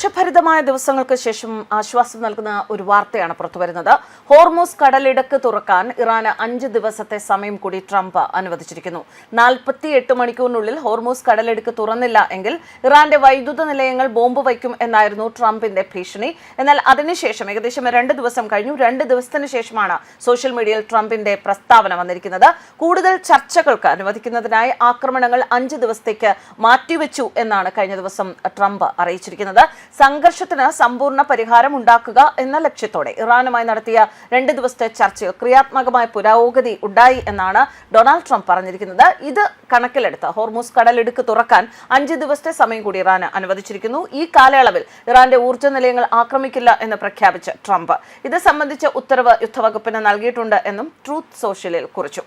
സംഘർഷഭരിതമായ ദിവസങ്ങൾക്ക് ശേഷം ആശ്വാസം നൽകുന്ന ഒരു വാർത്തയാണ് പുറത്തുവരുന്നത്. ഹോർമൂസ് കടലിടുക്ക് തുറക്കാൻ ഇറാന് 5 ദിവസത്തെ സമയം കൂടി ട്രംപ് അനുവദിച്ചിരിക്കുന്നു. 48 മണിക്കൂറിനുള്ളിൽ ഹോർമൂസ് കടലിടുക്ക് തുറന്നില്ല എങ്കിൽ ഇറാന്റെ വൈദ്യുത നിലയങ്ങൾ ബോംബ് വയ്ക്കും എന്നായിരുന്നു ട്രംപിന്റെ ഭീഷണി. എന്നാൽ അതിനുശേഷം ഏകദേശം 2 ദിവസം കഴിഞ്ഞു. 2 ദിവസത്തിന് ശേഷമാണ് സോഷ്യൽ മീഡിയയിൽ ട്രംപിന്റെ പ്രസ്താവന വന്നിരിക്കുന്നത്. കൂടുതൽ ചർച്ചകൾക്ക് അനുവദിക്കുന്നതിനായി ആക്രമണങ്ങൾ 5 ദിവസത്തേക്ക് മാറ്റിവെച്ചു എന്നാണ് കഴിഞ്ഞ ദിവസം ട്രംപ് അറിയിച്ചിരിക്കുന്നത്. സംഘർഷത്തിന് സമ്പൂർണ്ണ പരിഹാരം ഉണ്ടാക്കുക എന്ന ലക്ഷ്യത്തോടെ ഇറാനുമായി നടത്തിയ 2 ദിവസത്തെ ചർച്ചയിൽ ക്രിയാത്മകമായ പുരോഗതി ഉണ്ടായി എന്നാണ് ഡൊണാൾഡ് ട്രംപ് പറഞ്ഞിരിക്കുന്നത്. ഇത് കണക്കിലെടുത്ത് ഹോർമൂസ് കടലിടുക്ക് തുറക്കാൻ 5 ദിവസത്തെ സമയം കൂടി ഇറാന് അനുവദിച്ചിരിക്കുന്നു. ഈ കാലയളവിൽ ഇറാന്റെ ഊർജ്ജ നിലയങ്ങൾ ആക്രമിക്കില്ല എന്ന് പ്രഖ്യാപിച്ച ട്രംപ് ഇത് സംബന്ധിച്ച ഉത്തരവ് യുദ്ധവകുപ്പിന് നൽകിയിട്ടുണ്ട് എന്നും ട്രൂത്ത് സോഷ്യലിൽ കുറിച്ചു.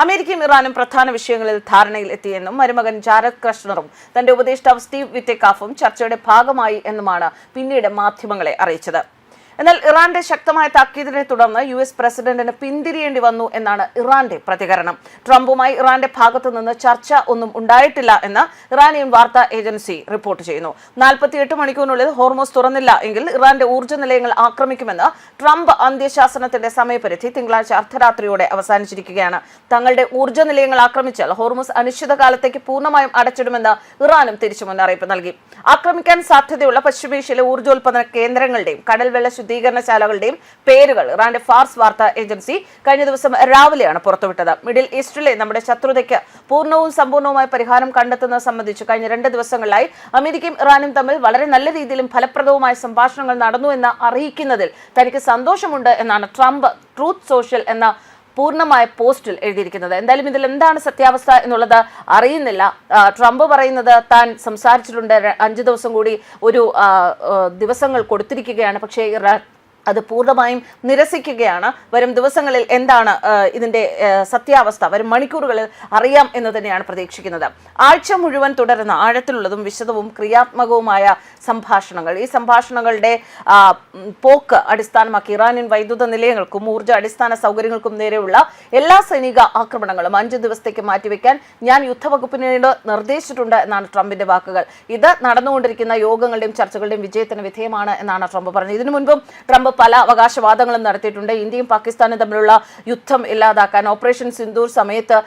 അമേരിക്കയും ഇറാനും പ്രധാന വിഷയങ്ങളിൽ ധാരണയിൽ എത്തിയെന്നും മരുമകൻ ജാരദ് കഷ്ണറും തന്റെ ഉപദേഷ്ടാവ് സ്റ്റീവ് വിറ്റെക്കാഫും ചർച്ചയുടെ ഭാഗമായി എന്നുമാണ് പിന്നീട് മാധ്യമങ്ങളെ അറിയിച്ചത്. എന്നാൽ ഇറാന്റെ ശക്തമായ താക്കീതിനെ തുടർന്ന് US പ്രസിഡന്റിന് പിന്തിരിയേണ്ടി വന്നു എന്നാണ് ഇറാന്റെ പ്രതികരണം. ട്രംപുമായി ഇറാന്റെ ഭാഗത്തു നിന്ന് ചർച്ച ഒന്നും ഉണ്ടായിട്ടില്ല എന്ന് ഇറാനിയൻ വാർത്താ ഏജൻസി റിപ്പോർട്ട് ചെയ്യുന്നു. 48 മണിക്കൂറിനുള്ളിൽ ഹോർമൂസ് തുറന്നില്ല എങ്കിൽ ഇറാന്റെ ഊർജ്ജ നിലയങ്ങൾ ആക്രമിക്കുമെന്ന് ട്രംപ് അന്ത്യശാസനത്തിന്റെ സമയപരിധി തിങ്കളാഴ്ച അർദ്ധരാത്രിയോടെ അവസാനിച്ചിരിക്കുകയാണ്. തങ്ങളുടെ ഊർജ്ജ നിലയങ്ങൾ ആക്രമിച്ചാൽ ഹോർമൂസ് അനിശ്ചിതകാലത്തേക്ക് പൂർണ്ണമായും അടച്ചിടുമെന്ന് ഇറാനും തിരിച്ചു മുന്നറിയിപ്പ് നൽകി. ആക്രമിക്കാൻ സാധ്യതയുള്ള പശ്ചിമേഷ്യയിലെ ഊർജ്ജോൽപാദന കേന്ദ്രങ്ങളുടെയും കടൽവെള്ള ശുദ്ധീകരണശാലകളുടെയും പേരുകൾ ഇറാന്റെ ഫാർസ് വാർത്താ ഏജൻസി കഴിഞ്ഞ ദിവസം രാവിലെയാണ് പുറത്തുവിട്ടത്. മിഡിൽ ഈസ്റ്റിലെ നമ്മുടെ ശത്രുതയ്ക്ക് പൂർണ്ണവും സമ്പൂർണവുമായ പരിഹാരം കണ്ടെത്തുന്നത് സംബന്ധിച്ച് കഴിഞ്ഞ 2 ദിവസങ്ങളിലായി അമേരിക്കയും ഇറാനും തമ്മിൽ വളരെ നല്ല രീതിയിലും ഫലപ്രദവുമായ സംഭാഷണങ്ങൾ നടന്നു എന്ന് അറിയിക്കുന്നതിൽ തനിക്ക് സന്തോഷമുണ്ട് എന്നാണ് ട്രംപ് ട്രൂത്ത് സോഷ്യൽ എന്ന പൂർണ്ണമായ പോസ്റ്റിൽ എഴുതിയിരിക്കുന്നത്. എന്തായാലും ഇതിൽ എന്താണ് സത്യാവസ്ഥ എന്നുള്ളത് അറിയുന്നില്ല. ട്രംപ് പറയുന്നത് താൻ സംസാരിച്ചിട്ടുണ്ട്, 5 ദിവസം കൂടി ഒരു ദിവസങ്ങൾ കൊടുത്തിരിക്കുകയാണ്. പക്ഷേ അത് പൂർണ്ണമായും നിരസിക്കുകയാണ്. വരും ദിവസങ്ങളിൽ എന്താണ് ഇതിന്റെ സത്യാവസ്ഥ വരും മണിക്കൂറുകളിൽ അറിയാം എന്ന് തന്നെയാണ് പ്രതീക്ഷിക്കുന്നത്. ആഴ്ച മുഴുവൻ തുടരുന്ന ആഴത്തിലുള്ളതും വിശദവും ക്രിയാത്മകവുമായ സംഭാഷണങ്ങൾ, ഈ സംഭാഷണങ്ങളുടെ പോക്ക് അടിസ്ഥാനമാക്കി ഇറാനിയൻ വൈദ്യുത നിലയങ്ങൾക്കും ഊർജ്ജ അടിസ്ഥാന സൗകര്യങ്ങൾക്കും നേരെയുള്ള എല്ലാ സൈനിക ആക്രമണങ്ങളും 5 ദിവസത്തേക്ക് മാറ്റിവെക്കാൻ ഞാൻ യുദ്ധവകുപ്പിനോട് നിർദ്ദേശിച്ചിട്ടുണ്ട് എന്നാണ് ട്രംപിന്റെ വാക്കുകൾ. ഇത് നടന്നുകൊണ്ടിരിക്കുന്ന യോഗങ്ങളുടെയും ചർച്ചകളുടെയും വിജയത്തിന് വിധേയമാണ് എന്നാണ് ട്രംപ് പറഞ്ഞത്. ഇതിനു മുൻപും ട്രംപ് പല അവകാശവാദങ്ങളും നടത്തിയിട്ടുണ്ട്. ഇന്ത്യയും പാകിസ്ഥാനും തമ്മിലുള്ള യുദ്ധം ഇല്ലാതാക്കാൻ ഓപ്പറേഷൻ സിന്ദൂർ സമയത്ത്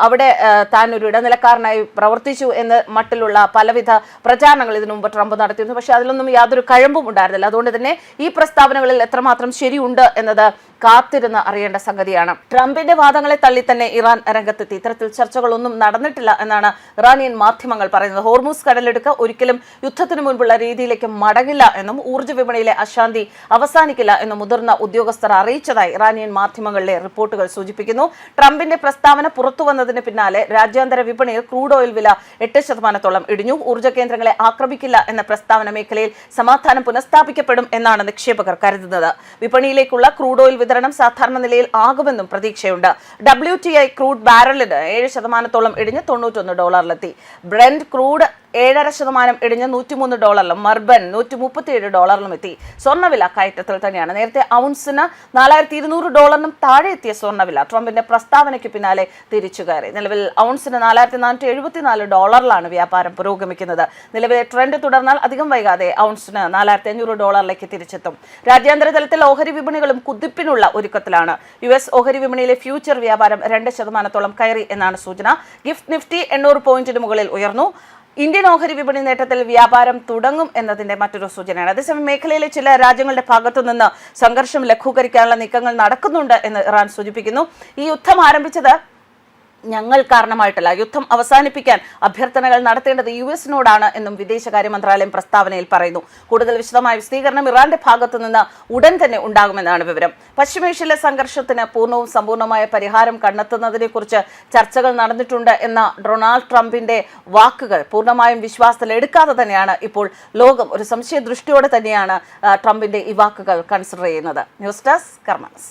അവിടെ താൻ ഒരു ഇടനിലക്കാരനായി പ്രവർത്തിച്ചു എന്ന് മട്ടിലുള്ള പലവിധ പ്രചാരണങ്ങൾ ഇതിനു മുമ്പ് ട്രംപ് നടത്തിയിരുന്നു. പക്ഷെ അതിലൊന്നും യാതൊരു കഴമ്പും ഉണ്ടായിരുന്നില്ല. അതുകൊണ്ട് തന്നെ ഈ പ്രസ്താവനകളിൽ എത്രമാത്രം ശരിയുണ്ട് എന്നത് കാത്തിരുന്ന് അറിയേണ്ട സംഗതിയാണ്. ട്രംപിന്റെ വാദങ്ങളെ തള്ളി തന്നെ ഇറാൻ രംഗത്തെത്തി. ഇത്തരത്തിൽ ചർച്ചകളൊന്നും നടന്നിട്ടില്ല എന്നാണ് ഇറാനിയൻ മാധ്യമങ്ങൾ പറയുന്നത്. ഹോർമൂസ് കടലെടുക്ക് ഒരിക്കലും യുദ്ധത്തിന് മുൻപുള്ള രീതിയിലേക്ക് മടങ്ങില്ല എന്നും ഊർജ്ജ വിപണിയിലെ അശാന്തി അവസാനിക്കില്ല എന്നും മുതിർന്ന ഉദ്യോഗസ്ഥർ അറിയിച്ചതായി ഇറാനിയൻ മാധ്യമങ്ങളിലെ റിപ്പോർട്ടുകൾ സൂചിപ്പിക്കുന്നു. ട്രംപിന്റെ പ്രസ്താവന പുറത്തുവന്നതിന് പിന്നാലെ രാജ്യാന്തര വിപണിയിൽ ക്രൂഡ് ഓയിൽ വില 8% ഇടിഞ്ഞു. ഊർജ്ജ കേന്ദ്രങ്ങളെ ആക്രമിക്കില്ല എന്ന പ്രസ്താവന മേഖലയിൽ സമാധാനം പുനഃസ്ഥാപിക്കപ്പെടും എന്നാണ് നിക്ഷേപകർ കരുതുന്നത്. വിപണിയിലേക്കുള്ള ക്രൂഡ് ഓയിൽ വിതരണം സാധാരണ നിലയിൽ ആകുമെന്നും പ്രതീക്ഷയുണ്ട്. WTI ക്രൂഡ് ബാരലിന് 7% ഇടിഞ്ഞ് $91 ബ്രെന്റ് ക്രൂഡ് 7.5% ഇടിഞ്ഞ് $103 മർബൻ $137 എത്തി. സ്വർണ്ണവില കയറ്റത്തിൽ തന്നെയാണ്. നേരത്തെ ഔൺസിന് $4200 താഴെ എത്തിയ സ്വർണ്ണവില ട്രംപിന്റെ പ്രസ്താവനയ്ക്ക് പിന്നാലെ തിരിച്ചു കയറി. നിലവിൽ ഔൺസിന് $4474 വ്യാപാരം പുരോഗമിക്കുന്നത്. നിലവിലെ ട്രെൻഡ് തുടർന്നാൽ അധികം വൈകാതെ ഔൺസിന് $4500 തിരിച്ചെത്തും. രാജ്യാന്തര തലത്തിൽ ഓഹരി വിപണികളും കുതിപ്പിനുള്ള ഒരുക്കത്തിലാണ്. US ഓഹരി വിപണിയിലെ ഫ്യൂച്ചർ വ്യാപാരം 2% കയറി എന്നാണ് സൂചന. ഗിഫ്റ്റ് നിഫ്റ്റി 800 പോയിന്റിന് മുകളിൽ ഉയർന്നു. ഇന്ത്യൻ ഓഹരി വിപണി നേട്ടത്തിൽ വ്യാപാരം തുടങ്ങും എന്നതിന്റെ മറ്റൊരു സൂചനയാണ്. അതേസമയം മേഖലയിലെ ചില രാജ്യങ്ങളുടെ ഭാഗത്തു നിന്ന് സംഘർഷം ലഘൂകരിക്കാനുള്ള നീക്കങ്ങൾ നടക്കുന്നുണ്ട് എന്ന് ഇറാൻ സൂചിപ്പിക്കുന്നു. ഈ യുദ്ധം ആരംഭിച്ചത് ഞങ്ങൾ കാരണമായിട്ടല്ല, യുദ്ധം അവസാനിപ്പിക്കാൻ അഭ്യർത്ഥനകൾ നടത്തേണ്ടത് US-നോടാണ് എന്നും വിദേശകാര്യ മന്ത്രാലയം പ്രസ്താവനയിൽ പറയുന്നു. കൂടുതൽ വിശദമായ വിശദീകരണം ഇറാന്റെ ഭാഗത്തു നിന്ന് ഉടൻ തന്നെ ഉണ്ടാകുമെന്നാണ് വിവരം. പശ്ചിമേഷ്യയിലെ സംഘർഷത്തിന് പൂർണ്ണവും സമ്പൂർണ്ണമായ പരിഹാരം കണ്ടെത്തുന്നതിനെക്കുറിച്ച് ചർച്ചകൾ നടന്നിട്ടുണ്ട് എന്ന ഡൊണാൾഡ് ട്രംപിന്റെ വാക്കുകൾ പൂർണ്ണമായും വിശ്വാസത്തിൽ എടുക്കാതെ തന്നെയാണ് ഇപ്പോൾ ലോകം ഒരു സംശയദൃഷ്ടിയോടെ തന്നെയാണ് ട്രംപിന്റെ ഈ വാക്കുകൾ കൺസിഡർ ചെയ്യുന്നത്. News desk കർമ്മസ്.